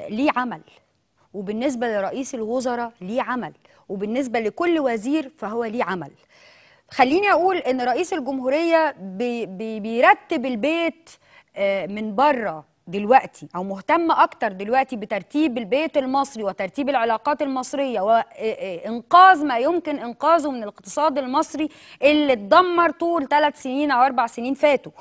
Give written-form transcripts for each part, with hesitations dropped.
ليه عمل، وبالنسبة لرئيس الوزراء ليه عمل، وبالنسبة لكل وزير فهو ليه عمل. خليني أقول إن رئيس الجمهورية بيرتب البيت من بره دلوقتي، أو مهتم أكتر دلوقتي بترتيب البيت المصري وترتيب العلاقات المصرية وإنقاذ ما يمكن إنقاذه من الاقتصاد المصري اللي اتدمر طول 3 سنين أو 4 سنين فاتوا.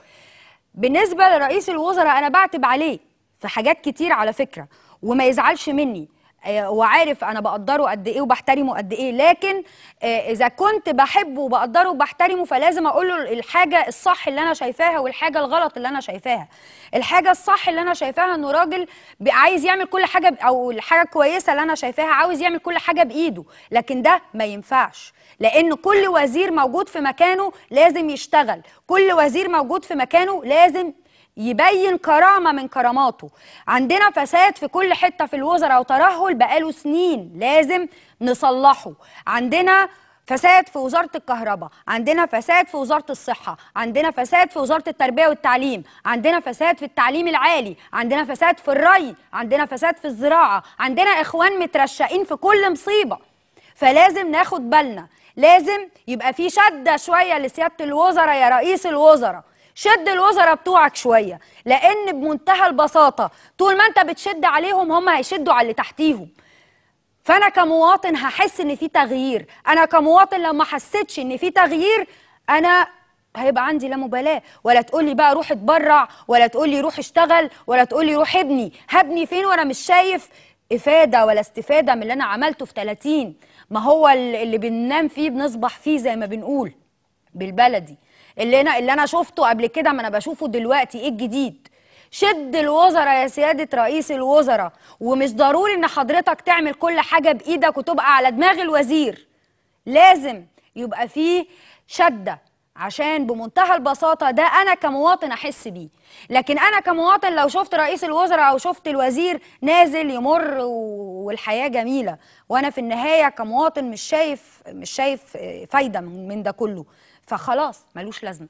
بالنسبة لرئيس الوزراء أنا بعتب عليه في حاجات كتير على فكرة، وما يزعلش مني، وعارف أنا بقدره قد إيه وبحترمه قد إيه، لكن إذا كنت بحبه وبقدره وبحترمه فلازم أقول له الحاجة الصح اللي أنا شايفاها والحاجة الغلط اللي أنا شايفاها. الحاجة الصح اللي أنا شايفاها إنه راجل عايز يعمل كل حاجة، أو الحاجة الكويسة اللي أنا شايفاها عاوز يعمل كل حاجة بإيده، لكن ده ما ينفعش، لأن كل وزير موجود في مكانه لازم يشتغل، كل وزير موجود في مكانه لازم يبين كرامة من كراماته. عندنا فساد في كل حتة في الوزراء وترهل بقاله سنين لازم نصلحه. عندنا فساد في وزارة الكهرباء، عندنا فساد في وزارة الصحة، عندنا فساد في وزارة التربية والتعليم، عندنا فساد في التعليم العالي، عندنا فساد في الري، عندنا فساد في الزراعة، عندنا إخوان مترشقين في كل مصيبة. فلازم ناخد بالنا، لازم يبقى في شدة شوية لسيادة الوزراء يا رئيس الوزراء. شد الوزراء بتوعك شوية، لأن بمنتهى البساطة طول ما أنت بتشد عليهم هم هيشدوا على اللي تحتيهم. فأنا كمواطن هحس إن في تغيير، أنا كمواطن لو ما حسيتش إن في تغيير أنا هيبقى عندي لا مبالاة. ولا تقولي بقى روح اتبرع، ولا تقولي روح اشتغل، ولا تقولي روح ابني. هبني فين وأنا مش شايف إفادة ولا استفادة من اللي أنا عملته في 30؟ ما هو اللي بننام فيه بنصبح فيه زي ما بنقول بالبلدي. اللي انا شفته قبل كده ما انا بشوفه دلوقتي. ايه الجديد؟ شد الوزراء يا سيادة رئيس الوزراء، ومش ضروري ان حضرتك تعمل كل حاجة بايدك وتبقى على دماغ الوزير. لازم يبقى فيه شدة، عشان بمنتهى البساطة ده أنا كمواطن أحس بيه. لكن أنا كمواطن لو شفت رئيس الوزراء أو شفت الوزير نازل يمر والحياة جميلة، وأنا في النهاية كمواطن مش شايف فايدة من ده كله، فخلاص ملوش لازمة.